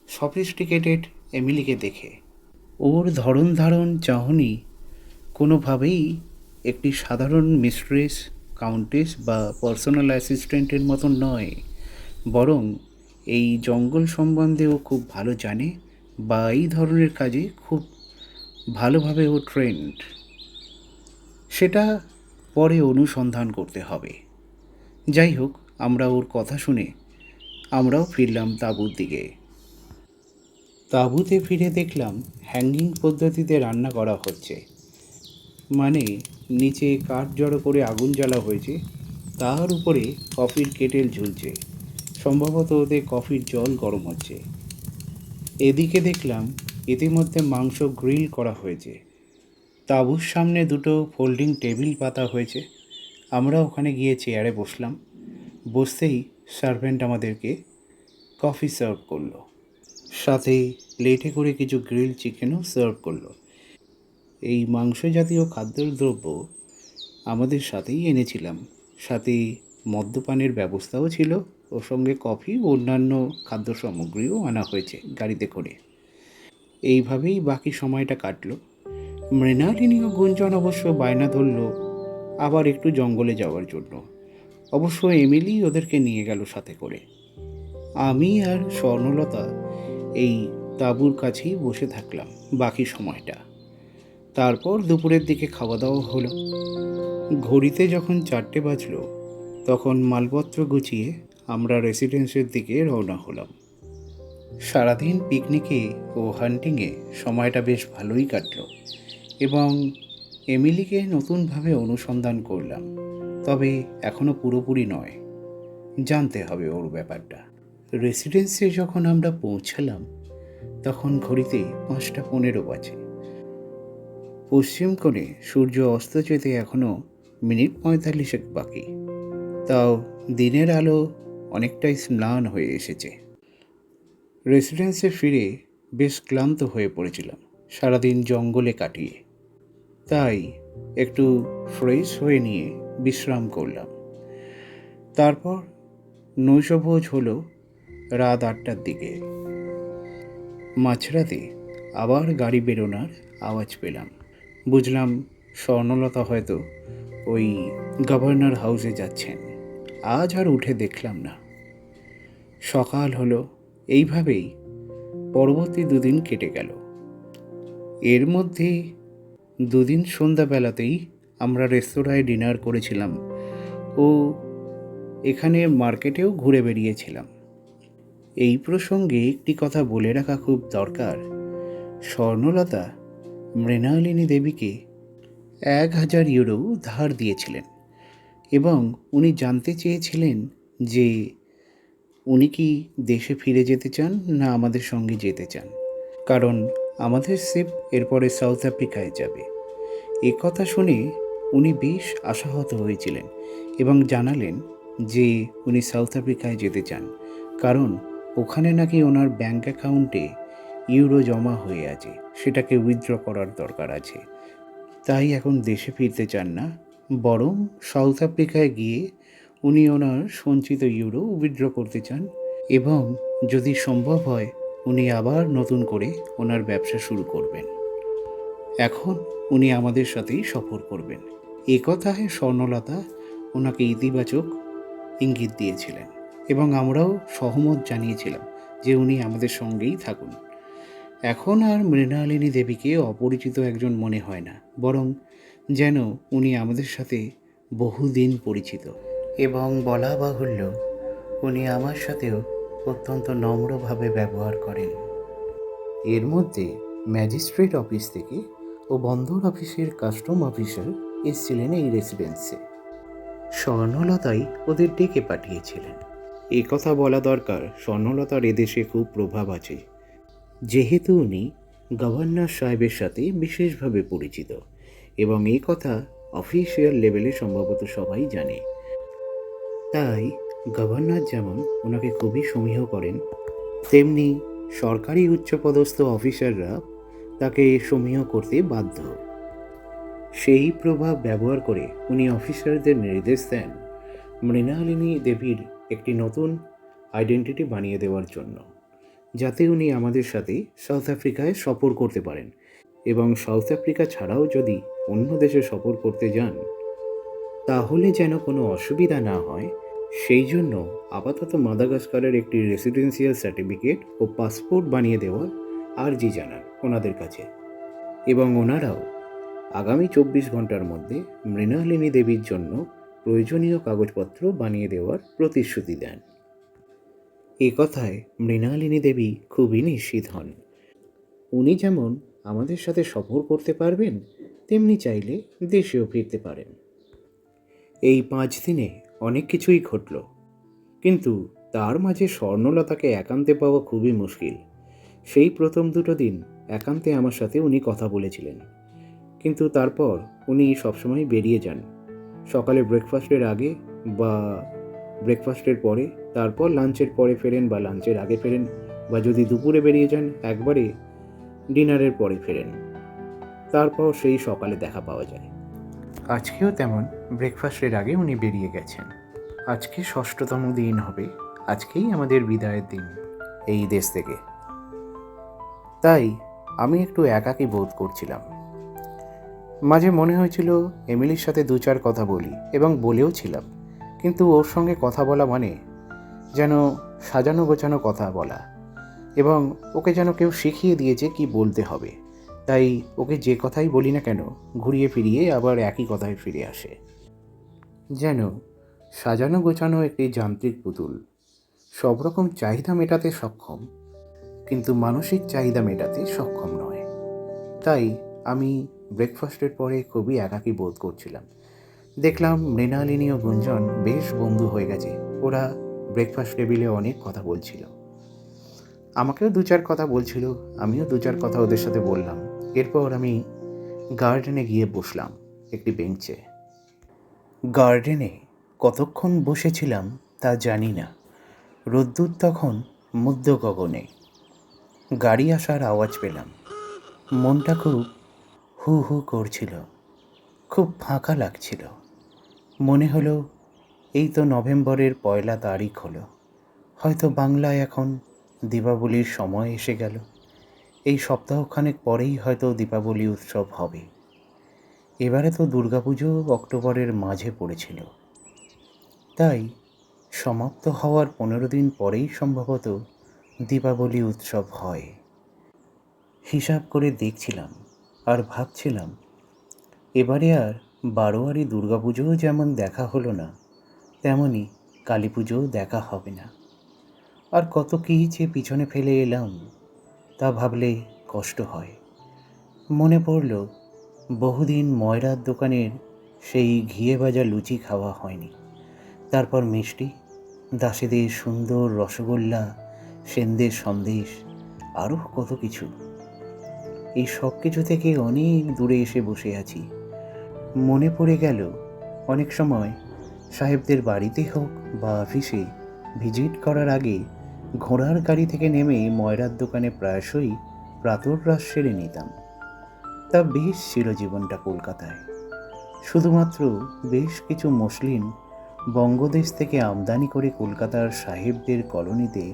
সফিস্টিকেটেড এমিলিকে দেখে। ওর ধরন ধারণ চাহনি কোনোভাবেই একটি সাধারণ মিস্ট্রেস, কাউন্টেস বা পার্সোনাল অ্যাসিস্ট্যান্টের মতন নয়, বরং এই জঙ্গল সম্বন্ধে ও খুব ভালো জানে বা এই ধরনের কাজে খুব ভালোভাবে ও ট্রেন্ড। সেটা পরে অনুসন্ধান করতে হবে। যাই হোক, আমরা ওর কথা শুনে আমরাও ফিরলাম তাঁবুর দিকে। তাঁবুতে ফিরে দেখলাম হ্যাঙ্গিং পদ্ধতিতে রান্না করা হচ্ছে, মানে নিচে কাঠ জড়ো করে আগুন জ্বালা হয়েছে, তার উপরে কফির কেটেল ঝুলছে, সম্ভবত ওতে কফির জল গরম হচ্ছে। এদিকে দেখলাম ইতিমধ্যে মাংস গ্রিল করা হয়েছে। তাঁবুর সামনে দুটো ফোল্ডিং টেবিল পাতা হয়েছে। আমরা ওখানে গিয়ে চেয়ারে বসলাম। বসতেই সার্ভেন্ট আমাদেরকে কফি সার্ভ করলো, সাথে প্লেটে করে কিছু গ্রিল চিকেনও সার্ভ করলো। এই মাংস জাতীয় খাদ্যদ্রব্য আমাদের সাথেই এনেছিলাম, সাথে মদ্যপানের ব্যবস্থাও ছিল, ওর সঙ্গে কফি ও অন্যান্য খাদ্য সামগ্রীও আনা হয়েছে গাড়িতে করে। এইভাবেই বাকি সময়টা কাটলো। মৃণালিনী ও গুঞ্জন অবশ্য বায়না ধরল আবার একটু জঙ্গলে যাওয়ার জন্য। অবশ্য এমিলি ওদেরকে নিয়ে গেল সাথে করে। আমি আর স্বর্ণলতা এই তাঁবুর কাছেই বসে থাকলাম বাকি সময়টা। তারপর দুপুরের দিকে খাওয়া দাওয়া হলো। ঘড়িতে যখন 4টে বাজলো, তখন মালপত্র গুছিয়ে আমরা রেসিডেন্সের দিকে রওনা হলাম। সারাদিন পিকনিকে ও হান্টিংয়ে সময়টা বেশ ভালোই কাটলো এবং এমিলিকে নতুনভাবে অনুসন্ধান করলাম, তবে এখনও পুরোপুরি নয়, জানতে হবে ওর ব্যাপারটা। রেসিডেন্সে যখন আমরা পৌঁছালাম তখন ঘড়িতে 5:15 বাজে। পশ্চিম কোণে সূর্য অস্ত যেতে এখনও মিনিট 45 বাকি, তাও দিনের আলো অনেকটাই ম্লান হয়ে এসেছে। রেসিডেন্সে ফিরে বেশ ক্লান্ত হয়ে পড়েছিলাম সারাদিন জঙ্গলে কাটিয়ে, তাই একটু ফ্রেশ হয়ে নিয়ে বিশ্রাম করলাম। তারপর নৈশভোজ হলো রাত 8টার দিকে। মাঝরাতে আবার গাড়ি বেরোনোর আওয়াজ পেলাম। বুঝলাম স্বর্ণলতা হয়তো ওই গভর্নর হাউসে যাচ্ছেন। আজ আর উঠে দেখলাম না। সকাল হলো। এইভাবেই পরবর্তী 2 দিন কেটে গেল। এর মধ্যে 2 দিন সন্ধ্যাবেলাতেই আমরা রেস্তোরাঁয় ডিনার করেছিলাম ও এখানে মার্কেটেও ঘুরে বেরিয়েছিলাম। এই প্রসঙ্গে একটি কথা বলে রাখা খুব দরকার। স্বর্ণলতা মৃণালিনী দেবীকে 1000 ইউরো ধার দিয়েছিলেন এবং উনি জানতে চেয়েছিলেন যে উনি কি দেশে ফিরে যেতে চান না আমাদের সঙ্গে যেতে চান, কারণ আমাদের শিপ এরপরে সাউথ আফ্রিকায় যাবে। এ কথা শুনে উনি বেশ আশাহত হয়েছিলেন এবং জানালেন যে উনি সাউথ আফ্রিকায় যেতে চান, কারণ ওখানে নাকি ওনার ব্যাঙ্ক অ্যাকাউন্টে ইউরো জমা হয়ে আছে, সেটাকে উইথড্র করার দরকার আছে। তাই এখন দেশে ফিরতে চান না, বরং সাউথ আফ্রিকায় গিয়ে উনি ওনার সঞ্চিত ইউরো উইথড্র করতে চান এবং যদি সম্ভব হয় উনি আবার নতুন করে ওনার ব্যবসা শুরু করবেন। এখন উনি আমাদের সাথেই সফর করবেন। এ কথায় স্বর্ণলতা ওনাকে ইতিবাচক ইঙ্গিত দিয়েছিলেন এবং আমরাও সহমত জানিয়েছিলাম যে উনি আমাদের সঙ্গেই থাকুন। এখন আর মৃণালিনী দেবীকে অপরিচিত একজন মনে হয় না, বরং যেন উনি আমাদের সাথে বহুদিন পরিচিত। এবং বলা বাহুল্য, উনি আমার সাথেও অত্যন্ত নম্রভাবে ব্যবহার করেন। এর মধ্যে ম্যাজিস্ট্রেট অফিস থেকে ও বন্দর অফিসের কাস্টম অফিসার এসেছিলেন এই রেসিডেন্সে। স্বর্ণলতাই ওদের ডেকে পাঠিয়েছিলেন। এ কথা বলা দরকার, স্বর্ণলতার এদেশে খুব প্রভাব আছে, যেহেতু উনি গভর্নর সাহেবের সাথে বিশেষভাবে পরিচিত এবং এই কথা অফিসিয়াল লেভেলে সম্ভবত সবাই জানে। তাই গভর্নর যেমন ওনাকে খুবই সমীহ করেন, তেমনি সরকারি উচ্চপদস্থ অফিসাররা তাকে সমীহ করতে বাধ্য। সেই প্রভাব ব্যবহার করে উনি অফিসারদের নির্দেশ দেন মৃণালিনী দেবীর একটি নতুন আইডেন্টিটি বানিয়ে দেওয়ার জন্য, যাতে উনি আমাদের সাথে সাউথ আফ্রিকায় সফর করতে পারেন এবং সাউথ আফ্রিকা ছাড়াও যদি অন্য দেশে সফর করতে যান তাহলে যেন কোনো অসুবিধা না হয়, সেই জন্য আপাতত মাদাগাস্কারের একটি রেসিডেন্সিয়াল সার্টিফিকেট ও পাসপোর্ট বানিয়ে দেওয়ার আর্জি জানান ওনাদের কাছে। এবং ওনারাও আগামী 24 ঘন্টার মধ্যে মৃণালিনী দেবীর জন্য প্রয়োজনীয় কাগজপত্র বানিয়ে দেওয়ার প্রতিশ্রুতি দেন। এ কথায় মৃণালিনী দেবী খুবই নিশ্চিত হন। উনি যেমন আমাদের সাথে সফর করতে পারবেন, তেমনি চাইলে দেশেও ফিরতে পারেন। এই 5 দিনে অনেক কিছুই ঘটল, কিন্তু তার মাঝে স্বর্ণলতাকে একান্তে পাওয়া খুবই মুশকিল। সেই প্রথম 2 দিন একান্তে আমার সাথে উনি কথা বলেছিলেন, কিন্তু তারপর উনি সবসময় বেরিয়ে যান, সকালে ব্রেকফাস্টের আগে বা ব্রেকফাস্টের পরে, তারপর লাঞ্চের পরে ফেরেন বা লাঞ্চের আগে ফেরেন, বা যদি দুপুরে বেরিয়ে যান একবারে ডিনারের পরে ফেরেন, তারপর সেই সকালে দেখা পাওয়া যায়। আজকেও তেমন ব্রেকফাস্টের আগে উনি বেরিয়ে গেছেন। আজকে 6তম দিন হবে, আজকেই আমাদের বিদায়ের দিন এই দেশ থেকে। তাই আমি একটু একাকী বোধ করছিলাম। মাঝে মনে হয়েছিল এমিলির সাথে 2-4 কথা বলি, এবং বলেও ছিলাম, কিন্তু ওর সঙ্গে কথা বলা মানে যেন সাজানো গোছানো কথা বলা, এবং ওকে যেন কেউ শিখিয়ে দিয়েছে কি বলতে হবে। তাই ওকে যে কথাই বলি না কেন ঘুরিয়ে ফিরিয়ে আবার একই কথায় ফিরে আসে। যেন সাজানো গোছানো একটি যান্ত্রিক পুতুল, সব রকম চাহিদা মেটাতে সক্ষম, কিন্তু মানসিক চাহিদা মেটাতে সক্ষম নয়। তাই আমি ব্রেকফাস্টের পরে খুবই একাকী বোধ করছিলাম। দেখলাম মৃণালিনী ও গুঞ্জন বেশ বন্ধু হয়ে গেছে। ওরা ব্রেকফাস্ট টেবিলে অনেক কথা বলছিল, আমাকেও 2-4 কথা বলছিল, আমিও 2-4 কথা ওদের সাথে বললাম। এরপর আমি গার্ডেনে গিয়ে বসলাম একটি বেঞ্চে। গার্ডেনে কতক্ষণ বসেছিলাম তা জানি না। রোদ্দুর তখন মধ্য গগনে। গাড়ি আসার আওয়াজ পেলাম। মনটা খুব হু হু করছিল, খুব ফাঁকা লাগছিল। মনে হলো এই তো নভেম্বরের 1 তারিখ হলো, হয়তো বাংলায় এখন দীপাবলির সময় এসে গেল। এই সপ্তাহখানেক পরেই হয়তো দীপাবলি উৎসব হবে। এবারে তো দুর্গাপুজো অক্টোবরের মাঝে পড়েছিল, তাই সমাপ্ত হওয়ার 15 দিন পরেই সম্ভবত দীপাবলি উৎসব হয়। হিসাব করে দেখছিলাম আর ভাবছিলাম, এবারে আর বারোয়ারি দুর্গাপুজোও যেমন দেখা হলো না, তেমনি কালী পুজোও দেখা হবে না। আর কত কী যে পিছনে ফেলে এলাম তা ভাবলে কষ্ট হয়। মনে পড়ল বহুদিন ময়রার দোকানের সেই ঘিয়ে ভাজা লুচি খাওয়া হয়নি। তারপর মিষ্টি, দাসেদের সুন্দর রসগোল্লা, সেনদের সন্দেশ, আরও কত কিছু। এই সব কিছু থেকে অনেক দূরে এসে বসে আছি। মনে পড়ে গেল অনেক সময় সাহেবদের বাড়িতে হোক বা অফিসে ভিজিট করার আগে ঘোড়ার গাড়ি থেকে নেমে ময়রার দোকানে প্রায়শই প্রাতরাশ সেরে নিতাম। তা বেশ ছিল জীবনটা কলকাতায়। শুধুমাত্র বেশ কিছু মসলিন বঙ্গদেশ থেকে আমদানি করে কলকাতার সাহেবদের কলোনিতে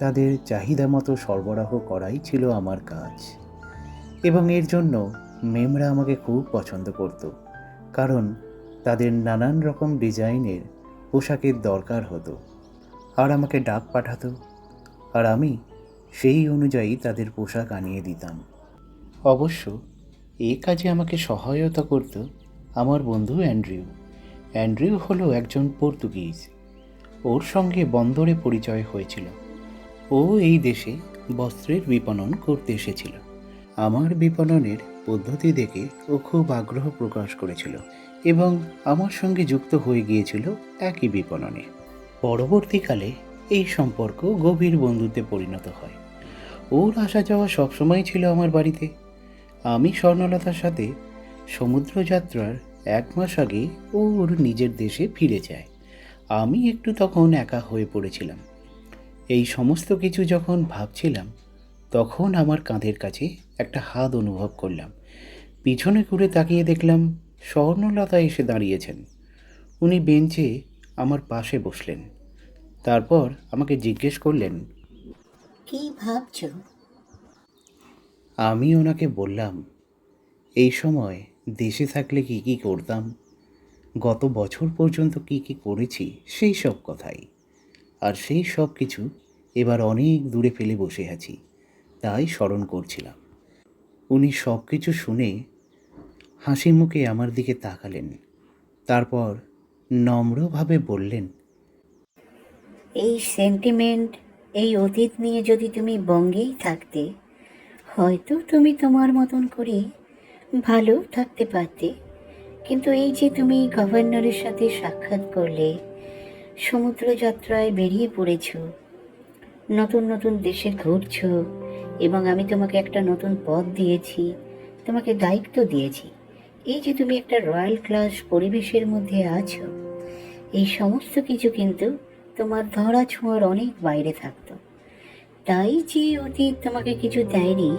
তাদের চাহিদা মতো সরবরাহ করাই ছিল আমার কাজ, এবং এর জন্য মেমরা আমাকে খুব পছন্দ করত, কারণ তাদের নানান রকম ডিজাইনের পোশাকের দরকার হতো, আর আমাকে ডাক পাঠাতো, আর আমি সেই অনুযায়ী তাদের পোশাক আনিয়ে দিতাম। অবশ্য এ কাজে আমাকে সহায়তা করত আমার বন্ধু অ্যান্ড্রিউ। অ্যান্ড্রিউ হলো একজন পর্তুগিজ। ওর সঙ্গে বন্দরে পরিচয় হয়েছিল। ও এই দেশে বস্ত্রের বিপণন করতে এসেছিল। আমার বিপণনের পদ্ধতি দেখে ও খুব আগ্রহ প্রকাশ করেছিল এবং আমার সঙ্গে যুক্ত হয়ে গিয়েছিল একই বিপণনে। পরবর্তীকালে এই সম্পর্ক গভীর বন্ধুত্বে পরিণত হয়। ওর আসা যাওয়া সবসময় ছিল আমার বাড়িতে। আমি স্বর্ণলতার সাথে সমুদ্র যাত্রার 1 মাস আগে ও ওর নিজের দেশে ফিরে যায়। আমি একটু তখন একা হয়ে পড়েছিলাম। এই সমস্ত কিছু যখন ভাবছিলাম, তখন আমার কাঁধের কাছে একটা হাত অনুভব করলাম। পিছনে ঘুরে তাকিয়ে দেখলাম স্বর্ণলতা এসে দাঁড়িয়েছেন। উনি বেঞ্চে আমার পাশে বসলেন। তারপর আমাকে জিজ্ঞেস করলেন। কি ভাবছো? আমি ওনাকে বললাম, এই সময় দেশে থাকলে কি কি করতাম, গত বছর পর্যন্ত কি কি করেছি সেই সব কথাই। আর সেই সব কিছু এবার অনেক দূরে ফেলে বসে আছি, তাই স্মরণ করছিলাম। উনি সব কিছু শুনে হাসি মুখে আমার দিকে তাকালেন। তারপর নম্রভাবে বললেন, এই সেন্টিমেন্ট, এই অতীত নিয়ে যদি তুমি বঙ্গেই থাকতে, হয়তো তুমি তোমার মতন করে ভালো থাকতে পারতে। কিন্তু এই যে তুমি গভর্নরের সাথে সাক্ষাৎ করলে, সমুদ্র যাত্রায় বেরিয়ে পড়েছো, নতুন নতুন দেশে ঘুরছো, এবং আমি তোমাকে একটা নতুন পদ দিয়েছি, তোমাকে দায়িত্ব দিয়েছি, এই যে তুমি একটা রয়্যাল ক্লাস পরিবেশের মধ্যে আছো, এই সমস্ত কিছু কিন্তু তোমার ধরা ছোঁয়ার অনেক বাইরে থাকতো। তাই যে অতীত তোমাকে কিছু দেয়নি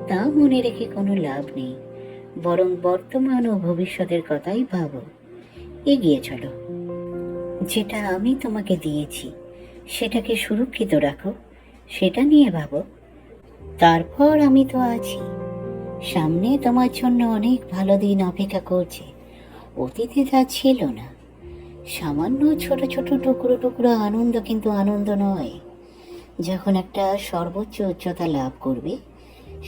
তা মনে রেখে কোনো লাভ নেই, বরং বর্তমান ও ভবিষ্যতের কথাই ভাবো। এগিয়ে চলো। যেটা আমি তোমাকে দিয়েছি সেটাকে সুরক্ষিত রাখো, সেটা নিয়ে ভাবো। তারপর আমি তো আছি, সামনে তোমার জন্য অনেক ভালো দিন অপেক্ষা করছে। অতীতে তা ছিল না। সামান্য ছোট ছোট টুকরো টুকরো আনন্দ কিন্তু আনন্দ নয়। যখন একটা সর্বোচ্চ উচ্চতা লাভ করবে,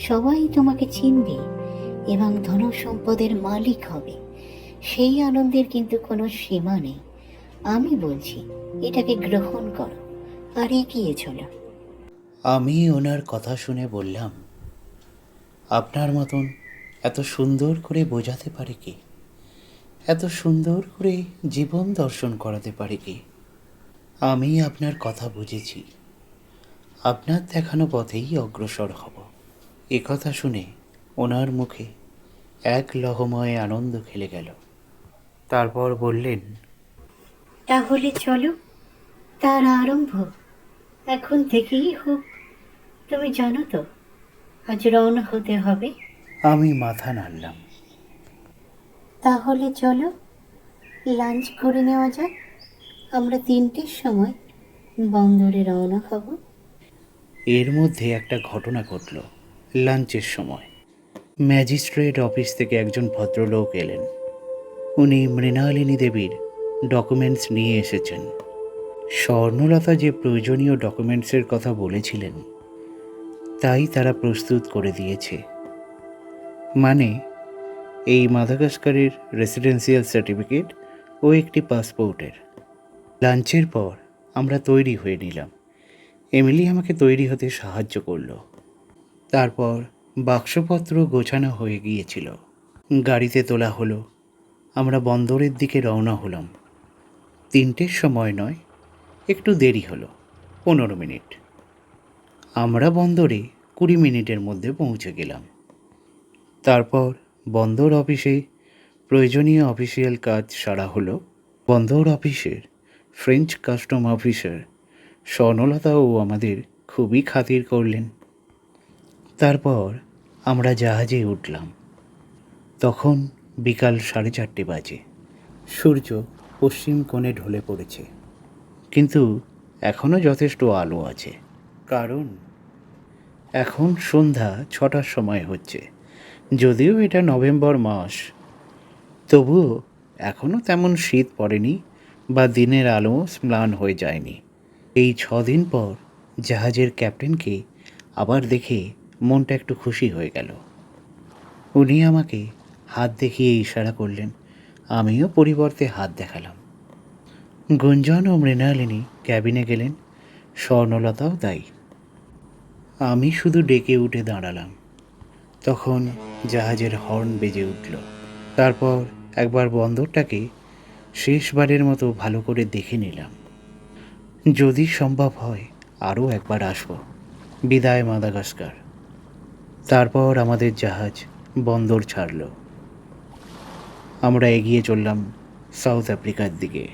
সবাই তোমাকে চিনবে এবং ধন সম্পদের মালিক হবে, সেই আনন্দের কিন্তু কোনো সীমা নেই। আমি বলছি, এটাকে গ্রহণ করো আর এগিয়ে চলো। আমি ওনার কথা শুনে বললাম, আপনার মতন এত সুন্দর করে বোঝাতে পারে কে, এত সুন্দর করে জীবন দর্শন করাতে পারে কে? আমি আপনার কথা বুঝেছি, আপনার দেখানো পথেই অগ্রসর হব। কথা শুনে ওনার মুখে এক লহময় আনন্দ খেলে গেল। তারপর বললেন, তাহলে চলো, তার আরম্ভ এখন থেকেই হোক। তুমি জানো তো, আজ রওনা হতে হবে। আমি মাথা নাড়লাম। তাহলে চলো, লাঞ্চ করে নেওয়া যাক। আমরা 3টের সময় বন্দরে রওনা হব। এর মধ্যে একটা ঘটনা ঘটল। লাঞ্চের সময় ম্যাজিস্ট্রেট অফিস থেকে একজন ভদ্রলোক এলেন। উনি মৃণালিনী দেবীর ডকুমেন্টস নিয়ে এসেছেন। স্বর্ণলতা যে প্রয়োজনীয় ডকুমেন্টসের কথা বলেছিলেন, তাই তারা প্রস্তুত করে দিয়েছে। মানে এই মাদাগাস্কারের রেসিডেন্সিয়াল সার্টিফিকেট ও একটি পাসপোর্টের। লাঞ্চের পর আমরা তৈরি হয়ে নিলাম। এমিলি আমাকে তৈরি হতে সাহায্য করলো। তারপর বাক্সপত্র গোছানো হয়ে গিয়েছিল, গাড়িতে তোলা হলো। আমরা বন্দরের দিকে রওনা হলাম। 3টের সময় নয়, একটু দেরি হলো, 15 মিনিট। আমরা বন্দরে 20 মিনিটের মধ্যে পৌঁছে গেলাম। তারপর বন্দর অফিসে প্রয়োজনীয় অফিসিয়াল কাজ সারা হলো। বন্দর অফিসের ফ্রেঞ্চ কাস্টম অফিসার স্বর্ণলতাও আমাদের খুবই খাতির করলেন। তারপর আমরা জাহাজে উঠলাম। তখন বিকাল 4:30 বাজে। সূর্য পশ্চিম কোণে ঢলে পড়েছে, কিন্তু এখনও যথেষ্ট আলো আছে, কারণ এখন সন্ধ্যা 6টার সময় হচ্ছে। যদিও এটা নভেম্বর মাস, তবুও এখনও তেমন শীত পড়েনি বা দিনের আলো ম্লান হয়ে যায়নি। এই 6 দিন পর জাহাজের ক্যাপ্টেনকে আবার দেখে মনটা একটু খুশি হয়ে গেল। উনি আমাকে হাত দেখিয়ে ইশারা করলেন, আমিও পরিবর্তে হাত দেখালাম। গুঞ্জন ও মৃণালিনী ক্যাবিনে গেলেন, স্বর্ণলতাও তাই। আমি শুধু ডেকে উঠে দাঁড়ালাম। তখন জাহাজের হর্ন বেজে উঠল। তারপর একবার বন্দরটাকে শেষবারের মতো ভালো করে দেখে নিলাম। যদি সম্ভব হয় আরও একবার আসব। বিদায় মাদাগাস্কার। তারপর আমাদের জাহাজ বন্দর ছাড়ল। আমরা এগিয়ে চললাম সাউথ আফ্রিকার দিকে।